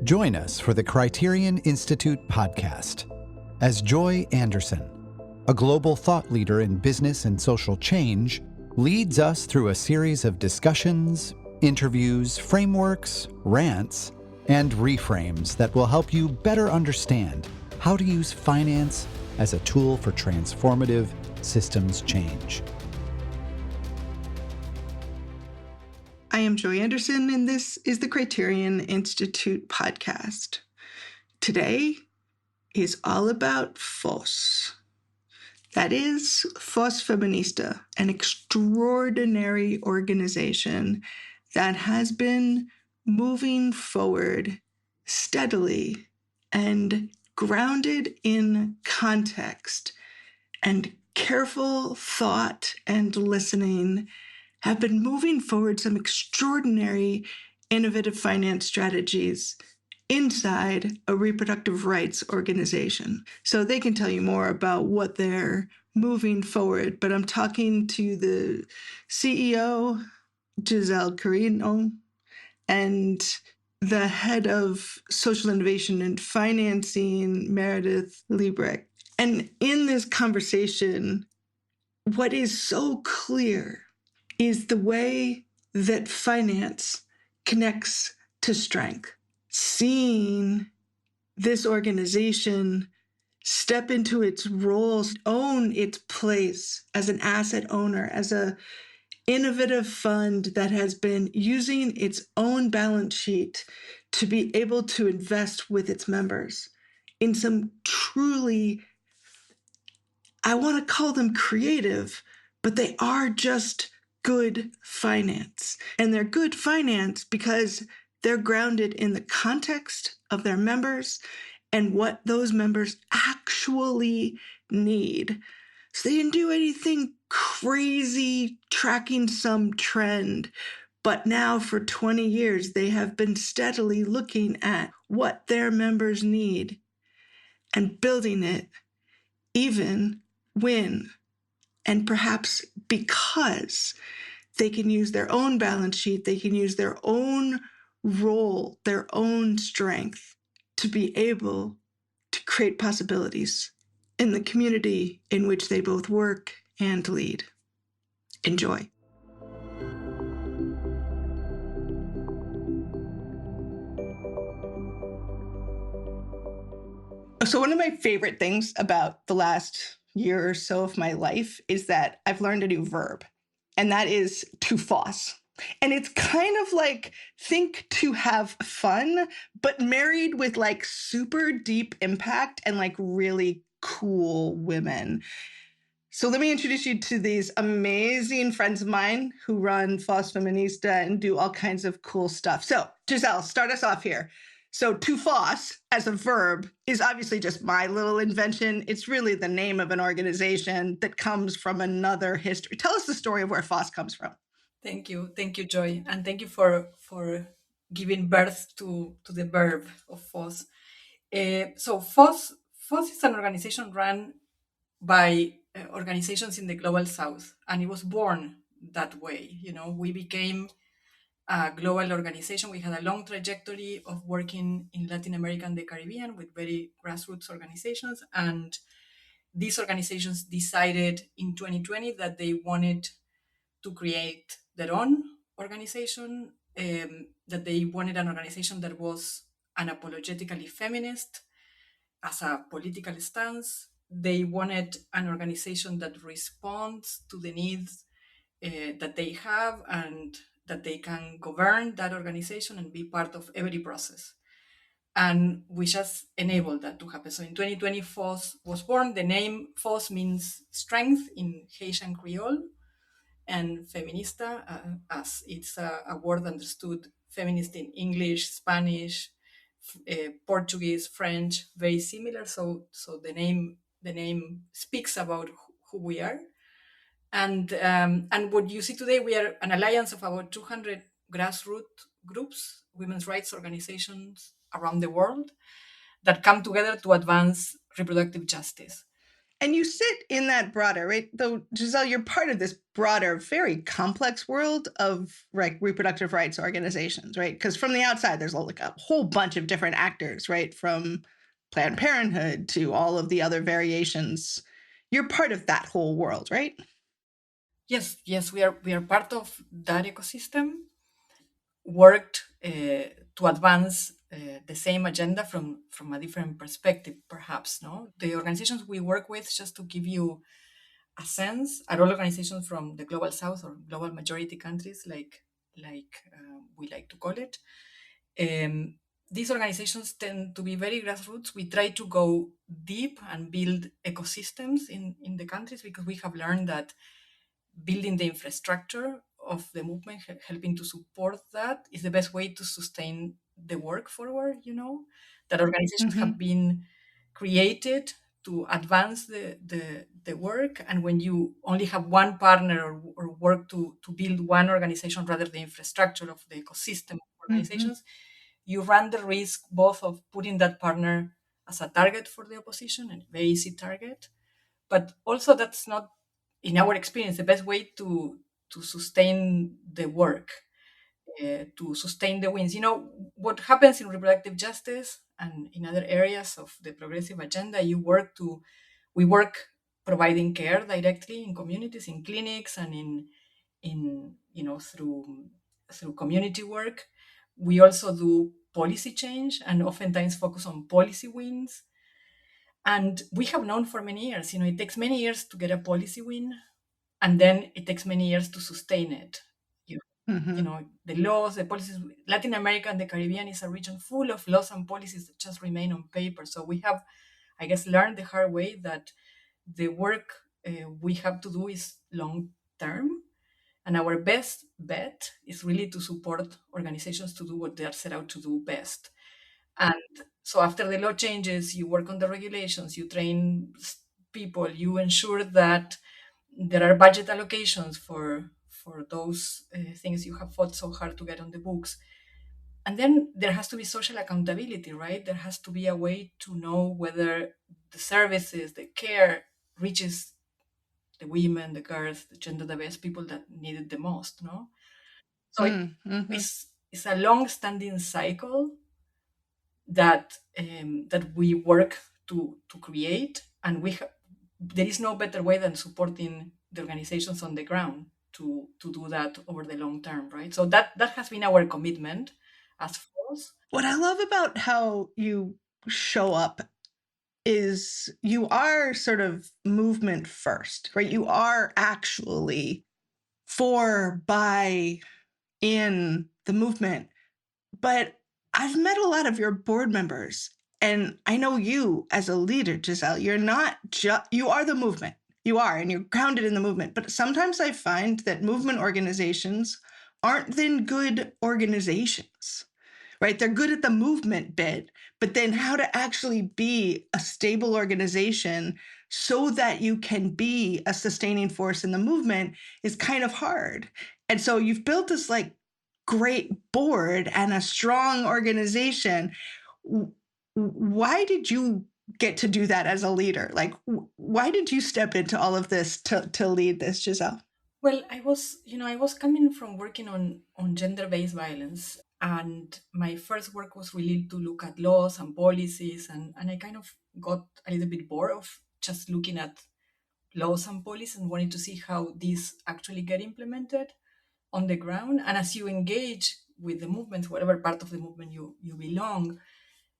Join us for the Criterion Institute podcast as Joy Anderson, a global thought leader in business and social change, leads us through a series of discussions, interviews, frameworks, rants, and reframes that will help you better understand how to use finance as a tool for transformative systems change. I am Joy Anderson, and this is the Criterion Institute podcast. Today is all about Fòs. That is Fòs Feminista, an extraordinary organization that has been moving forward steadily and grounded in context and careful thought and listening, have been moving forward some extraordinary innovative finance strategies inside a reproductive rights organization. So they can tell you more about what they're moving forward, but I'm talking to the CEO, Giselle, Carino, and the head of social innovation and financing, Meradith, Leebrick. And in this conversation, what is so clear is the way that finance connects to strength. Seeing this organization step into its roles, own its place as an asset owner, as an innovative fund that has been using its own balance sheet to be able to invest with its members in some truly, I want to call them creative, but they are just good finance. And they're good finance because they're grounded in the context of their members and what those members actually need. So they didn't do anything crazy tracking some trend, but now for 20 years, they have been steadily looking at what their members need and building it even when and perhaps because they can use their own balance sheet, they can use their own role, their own strength to be able to create possibilities in the community in which they both work and lead. Enjoy. So one of my favorite things about the last year or so of my life is that I've learned a new verb, and that is to Fòs. And it's kind of like think to have fun, but married with like super deep impact and like really cool women. So let me introduce you to these amazing friends of mine who run Fòs Feminista and do all kinds of cool stuff. So Giselle, start us off here. So to Fòs as a verb is obviously just my little invention. It's really the name of an organization that comes from another history. Tell us the story of where Fòs comes from. Thank you, Joy, and thank you for giving birth to the verb of Fòs. So Fòs is an organization run by organizations in the global South, and it was born that way. You know, we became a global organization. We had a long trajectory of working in Latin America and the Caribbean with very grassroots organizations. And these organizations decided in 2020 that they wanted to create their own organization, that they wanted an organization that was unapologetically feminist as a political stance. They wanted an organization that responds to the needs that they have, and that they can govern that organization and be part of every process. And we just enabled that to happen. So in 2020, Fòs was born. The name Fòs means strength in Haitian Creole, and feminista, as it's a word understood, feminist in English, Spanish, Portuguese, French, very similar. So the name speaks about who we are. And what you see today, we are an alliance of about 200 grassroots groups, women's rights organizations around the world that come together to advance reproductive justice. And you sit in that broader, right? Though, Giselle, you're part of this broader, very complex world of reproductive rights organizations, right? Because from the outside, there's like a whole bunch of different actors, right? From Planned Parenthood to all of the other variations. You're part of that whole world, right? Yes, we are part of that ecosystem. Worked to advance the same agenda from a different perspective, perhaps. No, the organizations we work with, just to give you a sense, are all organizations from the global south or global majority countries, like we like to call it. These organizations tend to be very grassroots. We try to go deep and build ecosystems in the countries, because we have learned that building the infrastructure of the movement, helping to support that, is the best way to sustain the work forward. That organizations Mm-hmm. have been created to advance the work, and when you only have one partner, or work to build one organization rather than the infrastructure of the ecosystem of Mm-hmm. organizations, you run the risk both of putting that partner as a target for the opposition, and very easy target, but also that's not, in our experience, the best way to sustain the work, to sustain the wins. What happens in reproductive justice and in other areas of the progressive agenda, we work providing care directly in communities, in clinics, and through community work. We also do policy change, and oftentimes focus on policy wins. And we have known for many years, it takes many years to get a policy win, and then it takes many years to sustain it. You, Mm-hmm. the laws, the policies. Latin America and the Caribbean is a region full of laws and policies that just remain on paper. So we have, I guess, learned the hard way that the work we have to do is long term. And our best bet is really to support organizations to do what they are set out to do best. And so after the law changes, you work on the regulations, you train people, you ensure that there are budget allocations for those things you have fought so hard to get on the books. And then there has to be social accountability, right? There has to be a way to know whether the services, the care reaches the women, the girls, the gender diverse people that need it the most, no? So Mm-hmm. it's a long-standing cycle that we work to create, and there is no better way than supporting the organizations on the ground to do that over the long term, right? So that has been our commitment as Fòs. What I love about how you show up is you are sort of movement first, right? You are actually for, by, in the movement. But I've met a lot of your board members, and I know you as a leader, Giselle. You're not just, you are the movement. You are, and you're grounded in the movement. But sometimes I find that movement organizations aren't then good organizations, right? They're good at the movement bit, but then how to actually be a stable organization so that you can be a sustaining force in the movement is kind of hard. And so you've built this like great board and a strong organization. Why did you get to do that as a leader? Like, why did you step into all of this to lead this, Giselle? Well, I was coming from working on gender-based violence, and my first work was really to look at laws and policies, and I kind of got a little bit bored of just looking at laws and policies, and wanted to see how these actually get implemented on the ground. And as you engage with the movements, whatever part of the movement you belong,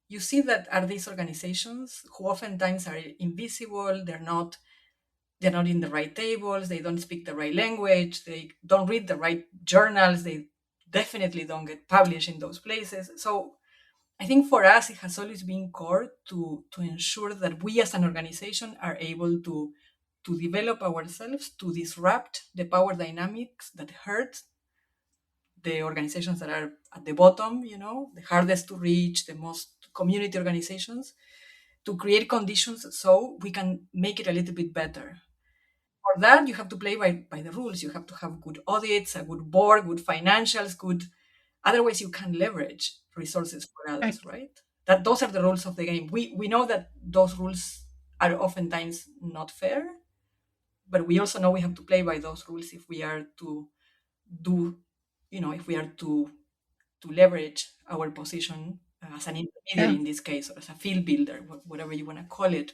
you see that are these organizations who oftentimes are invisible. They're not in the right tables, they don't speak the right language, they don't read the right journals, they definitely don't get published in those places. So I think for us, it has always been core to ensure that we as an organization are able to develop ourselves, to disrupt the power dynamics that hurt the organizations that are at the bottom, the hardest to reach, the most community organizations, to create conditions so we can make it a little bit better. For that, you have to play by the rules. You have to have good audits, a good board, good financials, good. Otherwise, you can leverage resources for Right. others, right? Those are the rules of the game. We know that those rules are oftentimes not fair. But we also know we have to play by those rules if we are to do, if we are to leverage our position as an intermediary Yeah. in this case, or as a field builder, whatever you want to call it,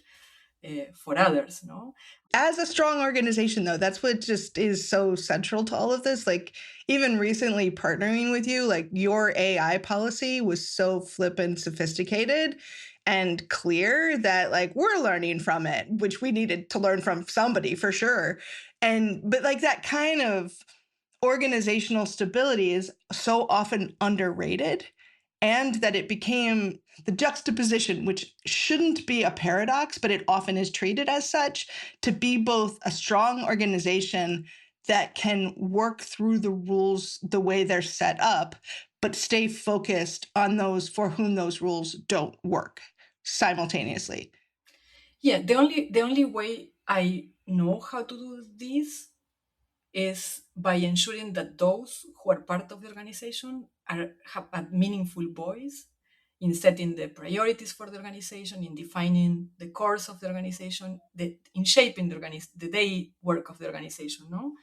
for others, no? As a strong organization, though, that's what just is so central to all of this. Like, even recently partnering with you, like, your AI policy was so flippin' sophisticated and clear that, like, we're learning from it, which we needed to learn from somebody for sure. But like that kind of organizational stability is so often underrated, and that it became the juxtaposition, which shouldn't be a paradox, but it often is treated as such, to be both a strong organization that can work through the rules the way they're set up, but stay focused on those for whom those rules don't work simultaneously. Yeah, the only way I know how to do this is by ensuring that those who are part of the organization have a meaningful voice in setting the priorities for the organization, in defining the course of the organization, in shaping the day work of the organization. No,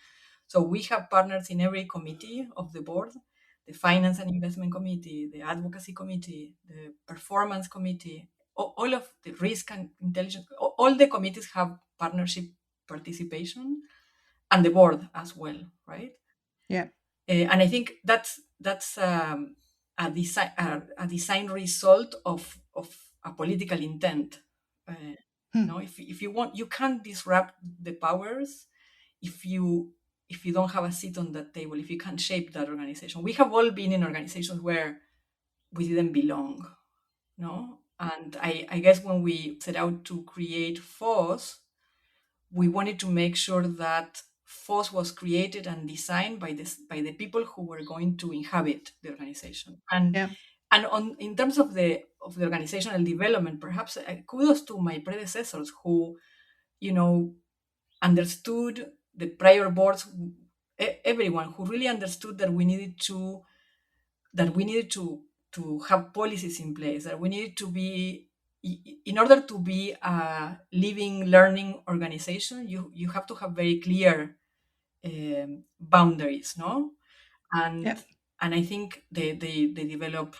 so we have partners in every committee of the board: the finance and investment committee, the advocacy committee, the performance committee, all of the risk and intelligence. All the committees have partnership participation, and the board as well, right? Yeah. And I think that's a design result of a political intent. Uh, Hmm. if you want, you can't disrupt the powers if you don't have a seat on that table. If you can't shape that organization, we have all been in organizations where we didn't belong, no. And I guess when we set out to create FOSS, we wanted to make sure that FOSS was created and designed by the people who were going to inhabit the organization. And Yeah. in terms of the organizational development, perhaps kudos to my predecessors who, you know, understood the prior boards, everyone who really understood that we needed to have policies in place, that we needed to be, in order to be a living learning organization, you have to have very clear boundaries, no? Yeah. And I think they develop,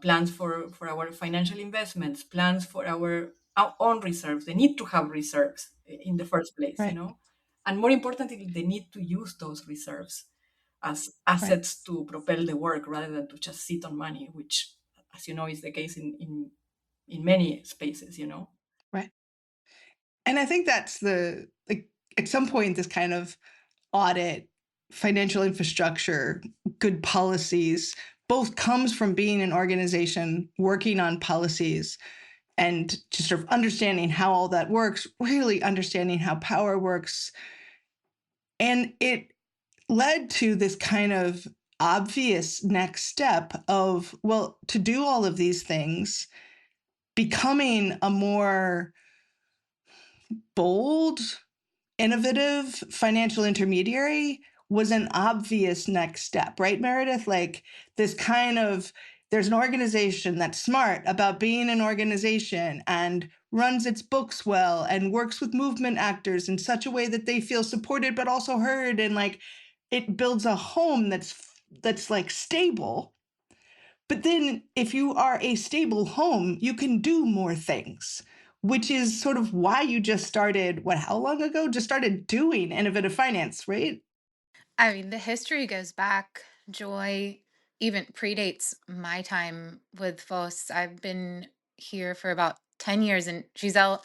plans for our financial investments, plans for our own reserves. They need to have reserves in the first place, Right. and more importantly, they need to use those reserves as Right. assets to propel the work rather than to just sit on money, which, as you know, is the case in many spaces. Right. And I think that's the, like, at some point, this kind of audit, financial infrastructure, good policies, both comes from being an organization working on policies and just sort of understanding how all that works, really understanding how power works. And it led to this kind of obvious next step of, well, to do all of these things, becoming a more bold, innovative financial intermediary was an obvious next step, right, Meredith? Like, this kind of, there's an organization that's smart about being an organization and runs its books well and works with movement actors in such a way that they feel supported but also heard, and like it builds a home that's like stable. But then if you are a stable home, you can do more things, which is sort of why you just started, what, how long ago? Just started doing innovative finance, right? I mean, the history goes back. Joy even predates my time with FOS. I've been here for about 10 years, and Giselle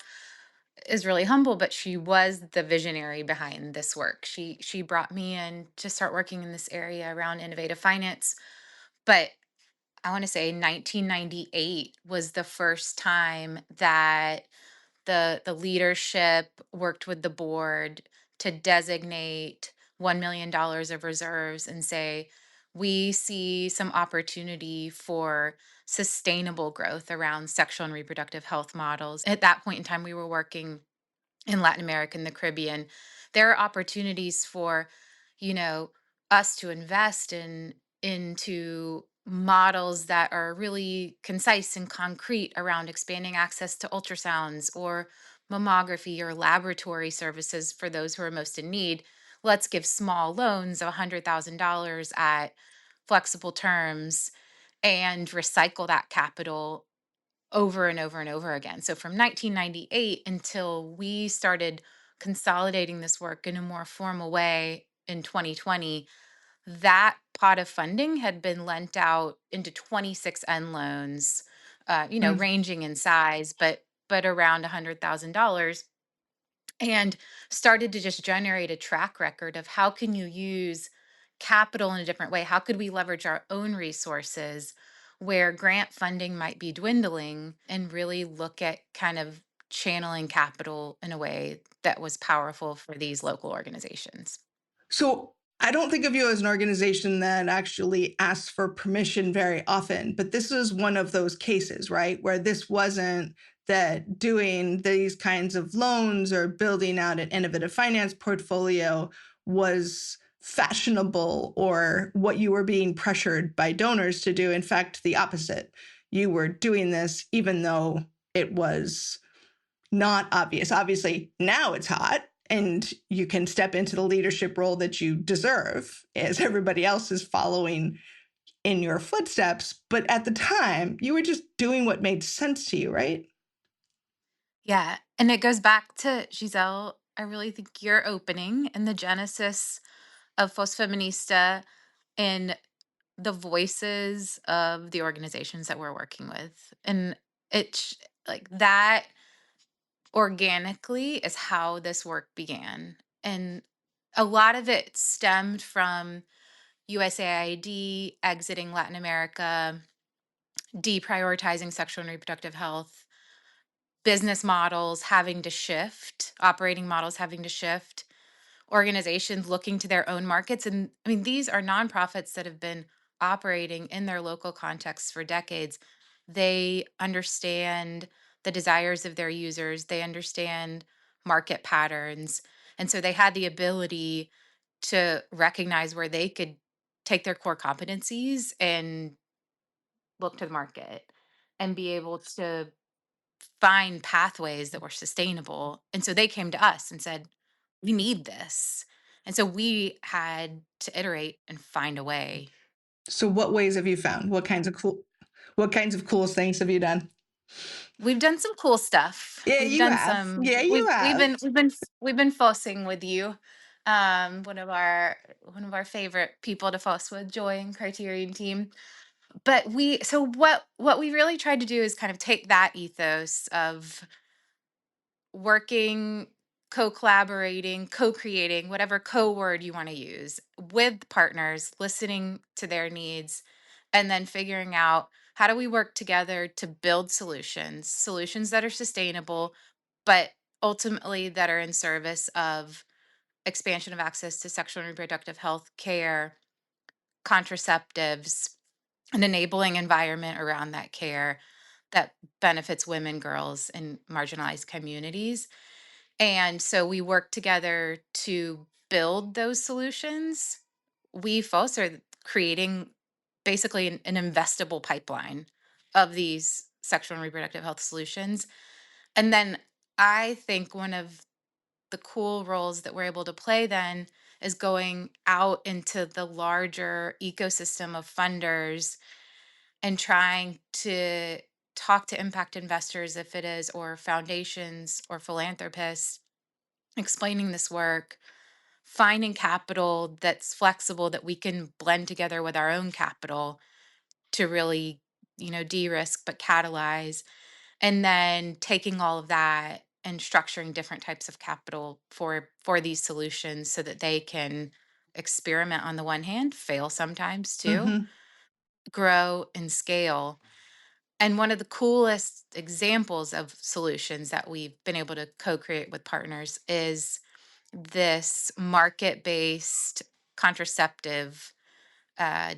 is really humble, but she was the visionary behind this work. She brought me in to start working in this area around innovative finance. But I want to say 1998 was the first time that the leadership worked with the board to designate $1 million of reserves and say, we see some opportunity for sustainable growth around sexual and reproductive health models. At that point in time, we were working in Latin America and the Caribbean. There are opportunities for, you know, us to invest into models that are really concise and concrete around expanding access to ultrasounds, or mammography or laboratory services for those who are most in need. Let's give small loans of $100,000 at flexible terms and recycle that capital over and over and over again. So from 1998 until we started consolidating this work in a more formal way in 2020, that pot of funding had been lent out into 26 N loans, Mm. ranging in size, but around $100,000, and started to just generate a track record of how can you use capital in a different way? How could we leverage our own resources where grant funding might be dwindling and really look at kind of channeling capital in a way that was powerful for these local organizations? So I don't think of you as an organization that actually asks for permission very often, but this is one of those cases, right? Where this wasn't that doing these kinds of loans or building out an innovative finance portfolio was fashionable or what you were being pressured by donors to do. In fact, the opposite. You were doing this even though it was not obvious. Obviously, now it's hot and you can step into the leadership role that you deserve as everybody else is following in your footsteps. But at the time, you were just doing what made sense to you, right? Yeah. And it goes back to Giselle. I really think your opening and the genesis of Fos Feminista and the voices of the organizations that we're working with. And it's like that organically is how this work began. And a lot of it stemmed from USAID exiting Latin America, deprioritizing sexual and reproductive health, business models having to shift, operating models having to shift, organizations looking to their own markets. And I mean, these are nonprofits that have been operating in their local contexts for decades. They understand the desires of their users, they understand market patterns. And so they had the ability to recognize where they could take their core competencies and look to the market and be able to find pathways that were sustainable. And so they came to us and said, we need this. And so we had to iterate and find a way. So what ways have you found? What kinds of cool things have you done? We've done some cool stuff. Yeah, We've you done have. some Yeah, you have. we've been fussing with you. One of our favorite people to fuss with, Joy and Criterion team. But what we really tried to do is kind of take that ethos of working, co-collaborating, co-creating, whatever co-word you want to use with partners, listening to their needs, and then figuring out how do we work together to build solutions that are sustainable, but ultimately that are in service of expansion of access to sexual and reproductive health care, contraceptives, an enabling environment around that care that benefits women, girls, and marginalized communities. And so we work together to build those solutions. We folks are creating basically an investable pipeline of these sexual and reproductive health solutions. And then I think one of the cool roles that we're able to play then is going out into the larger ecosystem of funders and trying to talk to impact investors, if it is, or foundations or philanthropists, explaining this work, finding capital that's flexible that we can blend together with our own capital to really, de-risk but catalyze, and then taking all of that and structuring different types of capital for these solutions so that they can experiment on the one hand, fail sometimes too, Mm-hmm. grow and scale. And one of the coolest examples of solutions that we've been able to co-create with partners is this market-based contraceptive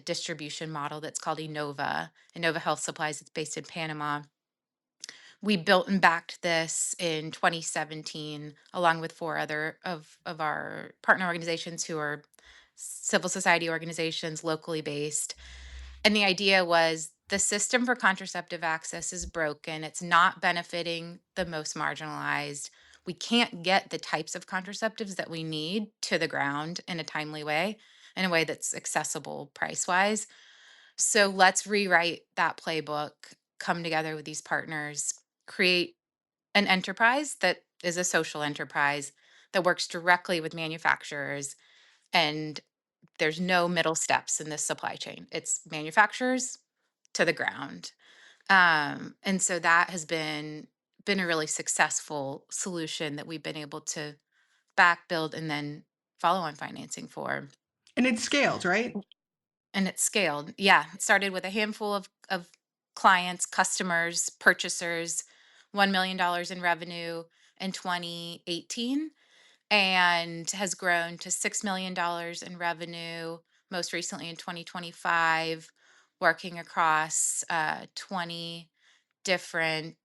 distribution model that's called INNOVA Health Supplies. It's based in Panama. We built and backed this in 2017, along with four other of our partner organizations who are civil society organizations locally based. And the idea was the system for contraceptive access is broken. It's not benefiting the most marginalized. We can't get the types of contraceptives that we need to the ground in a timely way, in a way that's accessible price wise. So let's rewrite that playbook, come together with these partners, create an enterprise that is a social enterprise that works directly with manufacturers, and there's no middle steps in this supply chain. It's manufacturers to the ground. And so that has been a really successful solution that we've been able to back build and then follow on financing for. And it's scaled, right? And it's scaled. Yeah. It started with a handful of clients, customers, purchasers, $1 million in revenue in 2018, and has grown to $6 million in revenue most recently in 2025, working across 20 different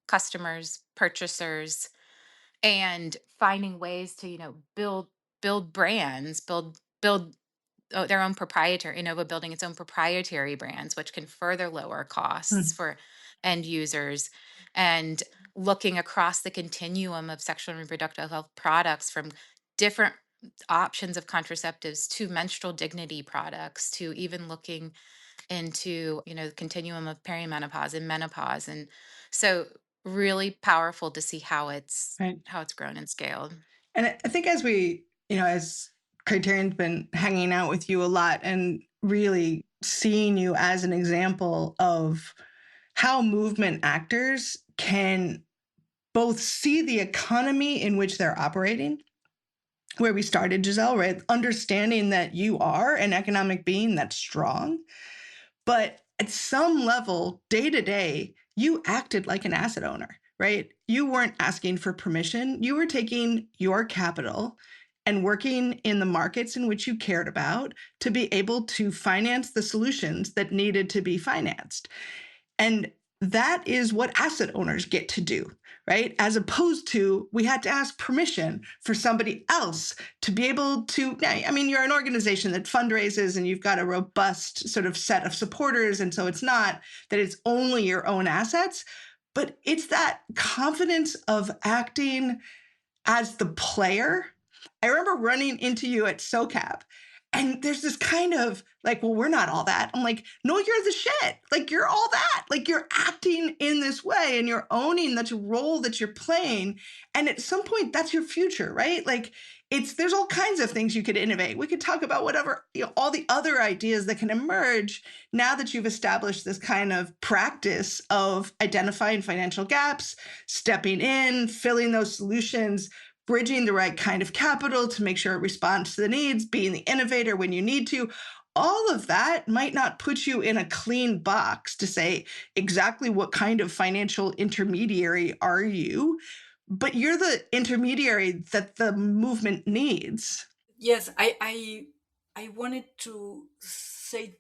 customers, purchasers, and finding ways to, build brands, build their own proprietary, Innova building its own proprietary brands, which can further lower costs Hmm. for end users, and looking across the continuum of sexual and reproductive health products, from different options of contraceptives to menstrual dignity products, to even looking into, the continuum of perimenopause and menopause. And so really powerful to see how it's Right. grown and scaled. And I think as as Criterion's been hanging out with you a lot and really seeing you as an example of how movement actors can both see the economy in which they're operating, where we started, Giselle, right? Understanding that you are an economic being that's strong, but at some level, day to day, you acted like an asset owner, right? You weren't asking for permission. You were taking your capital and working in the markets in which you cared about to be able to finance the solutions that needed to be financed. And that is what asset owners get to do, right? As opposed to we had to ask permission for somebody else to be able to, I mean, you're an organization that fundraises and you've got a robust sort of set of supporters. And so it's not that it's only your own assets, but it's that confidence of acting as the player. I remember running into you at SoCap, and there's this kind of like, well, we're not all that. I'm like, no, you're the shit. Like, you're all that. Like, you're acting in this way and you're owning that role that you're playing. And at some point, that's your future, right? Like, there's all kinds of things you could innovate. We could talk about whatever, all the other ideas that can emerge now that you've established this kind of practice of identifying financial gaps, stepping in, filling those solutions, bridging the right kind of capital to make sure it responds to the needs, being the innovator when you need to. All of that might not put you in a clean box to say exactly what kind of financial intermediary are you, but you're the intermediary that the movement needs. Yes, I wanted to say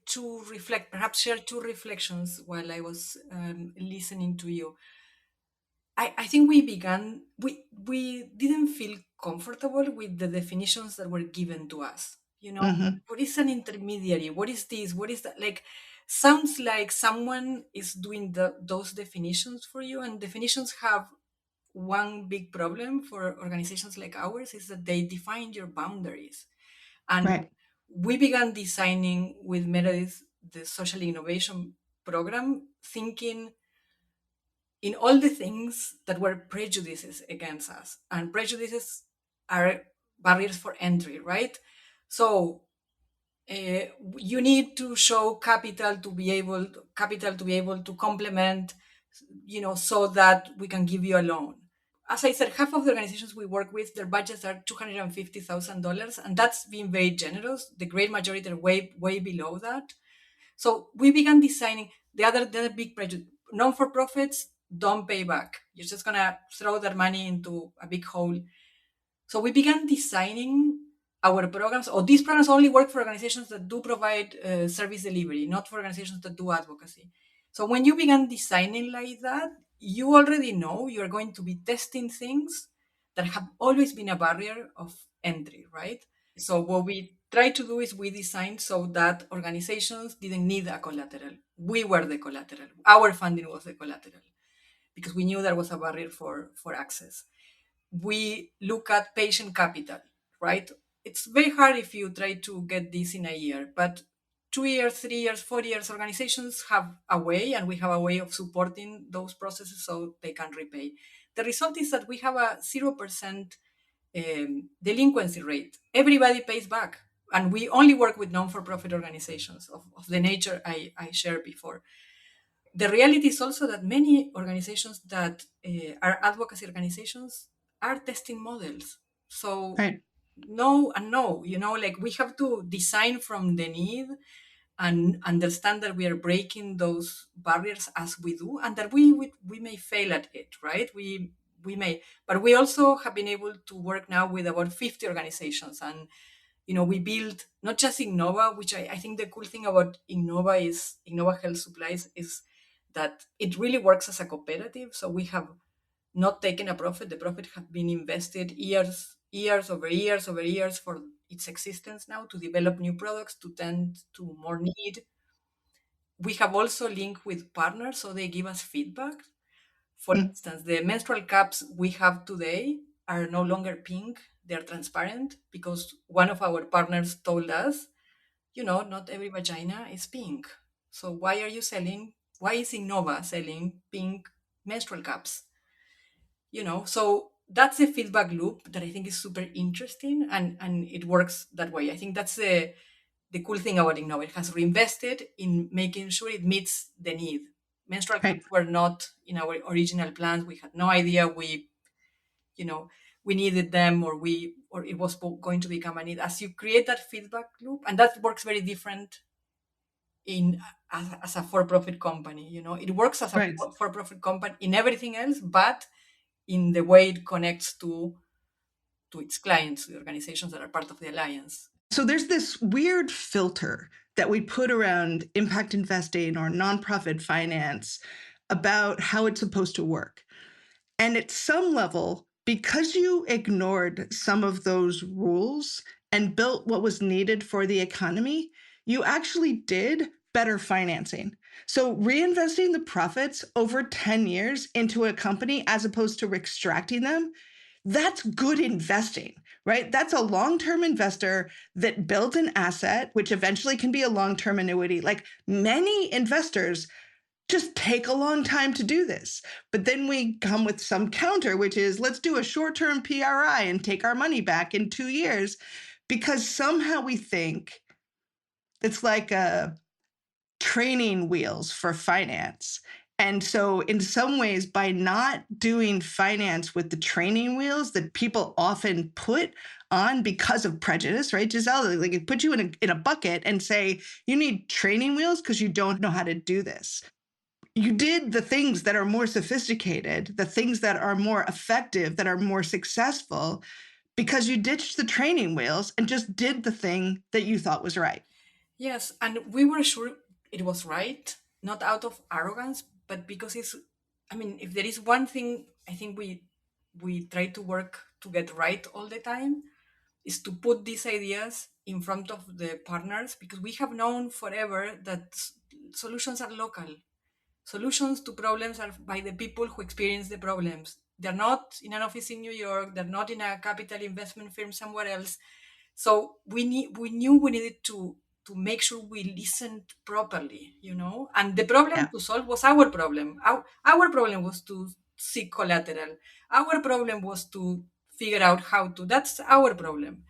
perhaps share two reflections while I was listening to you. I think we didn't feel comfortable with the definitions that were given to us. Mm-hmm. What is an intermediary? What is this? What is that? Like, sounds like someone is doing those definitions for you, and definitions have one big problem for organizations like ours is that they define your boundaries. And Right. we began designing with Meradith the social innovation program, thinking in all the things that were prejudices against us. And prejudices are barriers for entry, right? So you need to show capital to be able to complement, so that we can give you a loan. As I said, half of the organizations we work with, their budgets are $250,000, and that's been very generous. The great majority are way below that. So we began designing the other big prejudice. Non-for-profits don't pay back. You're just gonna throw their money into a big hole. So we began designing our programs, or these programs only work for organizations that do provide service delivery, not for organizations that do advocacy. So when you began designing like that, you already know you're going to be testing things that have always been a barrier of entry, right? So what we try to do is we designed so that organizations didn't need a collateral. we were the collateral. Our funding was the collateral because we knew there was a barrier for access. We look at patient capital, right? It's very hard if you try to get this in a year, but 2 years, 3 years, 4 years, organizations have a way, and we have a way of supporting those processes so they can repay. The result is that we have a 0% delinquency rate. Everybody pays back. And we only work with non-for-profit organizations of the nature I shared before. The reality is also that many organizations that are advocacy organizations are testing models. So Right. no and no, like we have to design from the need and understand that we are breaking those barriers as we do, and that we may fail at it, right? We may, but we also have been able to work now with about 50 organizations, and we build not just Innova, which I think the cool thing about Innova Health Supplies is that it really works as a cooperative. So we have not taken a profit. The profit has been invested years over years for its existence now to develop new products to tend to more need. We have also linked with partners, so they give us feedback. For Mm. instance, the menstrual cups we have today are no longer pink, they're transparent because one of our partners told us, not every vagina is pink. So why is Innova selling pink menstrual cups? So that's a feedback loop that I think is super interesting, and it works that way. I think that's the cool thing about Innova. It has reinvested in making sure it meets the need. Menstrual Right. cups were not in our original plans. We had no idea you know we needed them, or it was going to become a need. As you create that feedback loop, and that works very different in as a for-profit company. It works as a Right. for-profit company in everything else, but in the way it connects to its clients, the organizations that are part of the alliance. So there's this weird filter that we put around impact investing or nonprofit finance about how it's supposed to work. And at some level, because you ignored some of those rules and built what was needed for the economy, you actually did better financing. So reinvesting the profits over 10 years into a company as opposed to extracting them, that's good investing, right? That's a long-term investor that built an asset, which eventually can be a long-term annuity. Like many investors just take a long time to do this. But then we come with some counter, which is let's do a short-term PRI and take our money back in 2 years, because somehow we think it's like a training wheels for finance. And so, in some ways, by not doing finance with the training wheels that people often put on because of prejudice, right, Giselle? Like it put you in a bucket and say, you need training wheels because you don't know how to do this. You did the things that are more sophisticated, the things that are more effective, that are more successful, because you ditched the training wheels and just did the thing that you thought was right. Yes, and we were sure it was right, not out of arrogance, but because if there is one thing I think we try to work to get right all the time, is to put these ideas in front of the partners, because we have known forever that solutions are local. Solutions to problems are by the people who experience the problems. They're not in an office in New York, they're not in a capital investment firm somewhere else. So we knew we needed to make sure we listened properly, And the problem Yeah. to solve was our problem. Our problem was to seek collateral. Our problem was to figure out how to. That's our problem.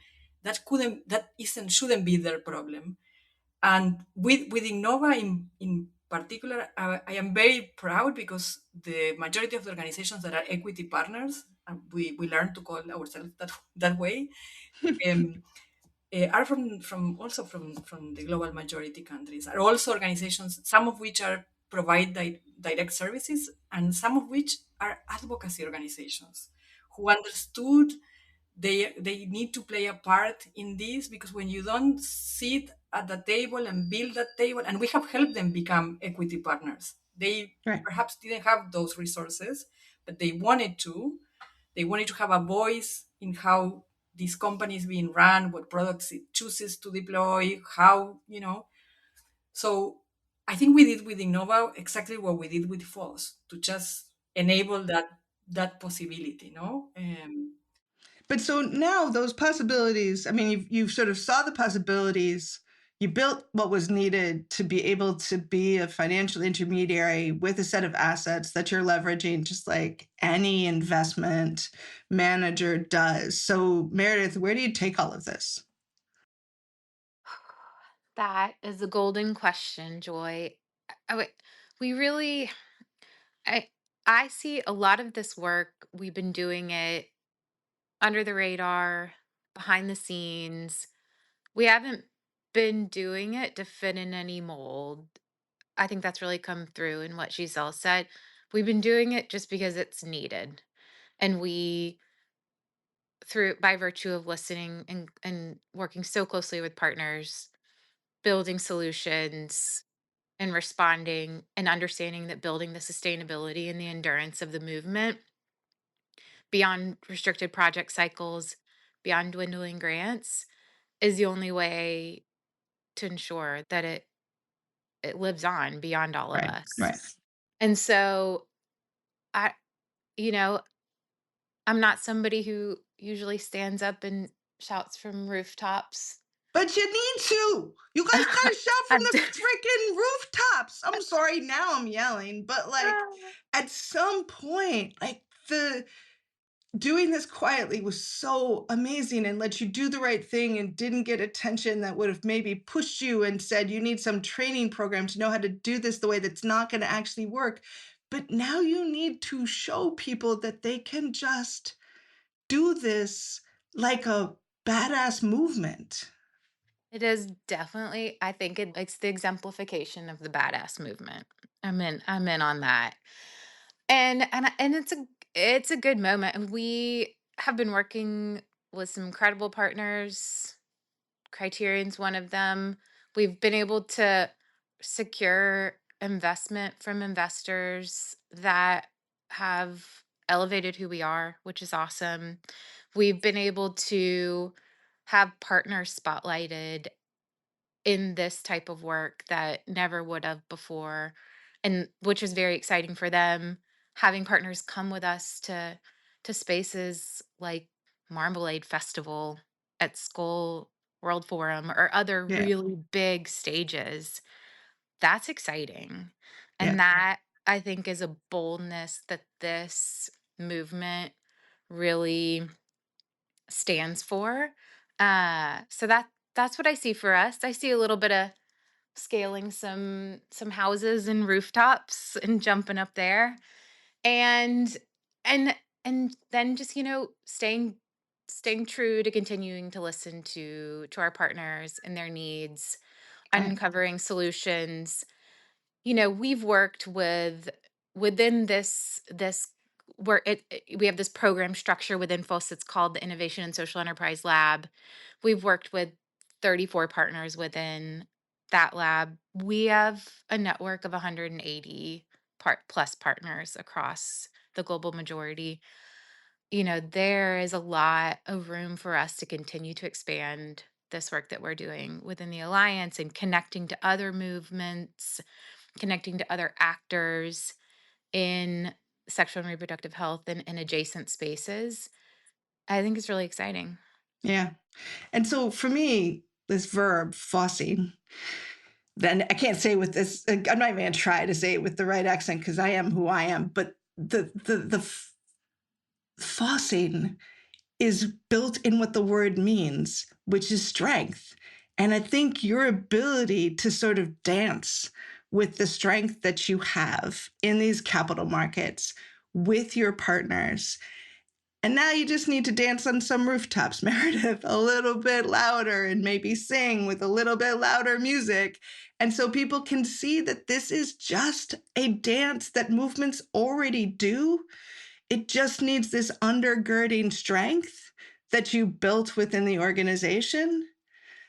Shouldn't be their problem. And with Innova in particular, I am very proud because the majority of the organizations that are equity partners, and we learned to call ourselves that way, um, are from the global majority countries. Are also organizations, some of which provide direct services, and some of which are advocacy organizations who understood they need to play a part in this, because when you don't sit at the table and build that table, and we have helped them become equity partners. They Right. perhaps didn't have those resources, but they wanted to. They wanted to have a voice in how this company is being run, what products it chooses to deploy, how. So I think we did with INNOVA exactly what we did with Fòs, to just enable that possibility, no? But so now those possibilities, I mean, you've sort of saw the possibilities. You built what was needed to be able to be a financial intermediary with a set of assets that you're leveraging, just like any investment manager does. So, Meredith, where do you take all of this? That is a golden question, Joy. We really, I, I see a lot of this work. We've been doing it under the radar, behind the scenes. We haven't been doing it to fit in any mold. I think that's really come through in what Giselle said. We've been doing it just because it's needed. And we, through by virtue of listening and working so closely with partners, building solutions and responding and understanding that building the sustainability and the endurance of the movement beyond restricted project cycles, beyond dwindling grants, is the only way to ensure that it lives on beyond all of Right, us. right. And so I you know, I'm not somebody who usually stands up and shouts from rooftops. But you need to. You guys gotta shout from I've the d- freaking rooftops. I'm sorry, now I'm yelling, but like at some point, like the doing this quietly was so amazing and let you do the right thing and didn't get attention that would have maybe pushed you and said you need some training program to know how to do this the way that's not going to actually work. But now you need to show people that they can just do this like a badass movement. It is definitely, I think it's the exemplification of the badass movement. I'm in on that. And it's a good moment. And we have been working with some incredible partners. Criterion's one of them. We've been able to secure investment from investors that have elevated who we are, which is awesome. We've been able to have partners spotlighted in this type of work that never would have before, and which is very exciting for them. Having partners come with us to spaces like Marmalade Festival at Skull World Forum or other Yeah, really big stages, that's exciting. yeah, And that, I think, is a boldness that this movement really stands for. So that's what I see for us. I see a little bit of scaling some houses and rooftops and jumping up there, and and and then just staying true to continuing to listen to our partners and their needs, right. uncovering solutions. We've worked within this where we have this program structure within FOS. It's called the Innovation and Social Enterprise Lab. We've worked with 34 partners within that lab. We have a network of 180 plus partners across the global majority. There is a lot of room for us to continue to expand this work that we're doing within the alliance and connecting to other movements, connecting to other actors in sexual and reproductive health and in adjacent spaces. I think it's really exciting. Yeah. And so for me, this verb, fossing, then I can't say with this, I'm not even going to try to say it with the right accent because I am who I am, but the fossing is built in what the word means, which is strength. And I think your ability to sort of dance with the strength that you have in these capital markets with your partners. And now you just need to dance on some rooftops, Meredith, a little bit louder and maybe sing with a little bit louder music. And so people can see that this is just a dance that movements already do. It just needs this undergirding strength that you built within the organization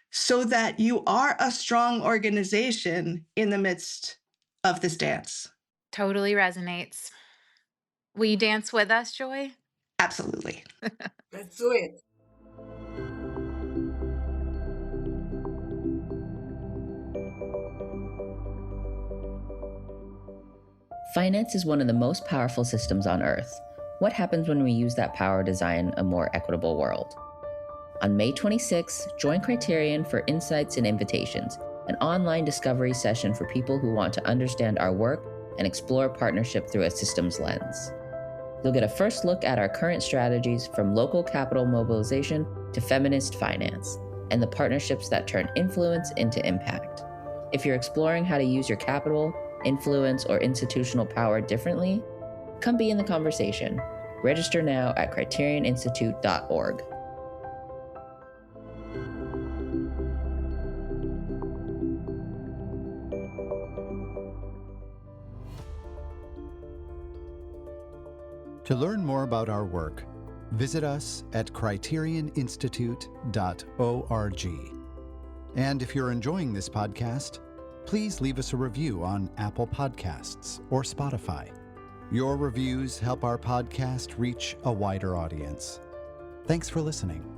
so that you are a strong organization in the midst of this dance. Totally resonates. Will you dance with us, Joy? Absolutely. Let's do it. Finance is one of the most powerful systems on Earth. What happens when we use that power to design a more equitable world? On May 26, join Criterion for Insights and Invitations, an online discovery session for people who want to understand our work and explore partnership through a systems lens. You'll get a first look at our current strategies, from local capital mobilization to feminist finance, and the partnerships that turn influence into impact. If you're exploring how to use your capital, influence, or institutional power differently, come be in the conversation. Register now at criterioninstitute.org. To learn more about our work, visit us at criterioninstitute.org. And if you're enjoying this podcast, please leave us a review on Apple Podcasts or Spotify. Your reviews help our podcast reach a wider audience. Thanks for listening.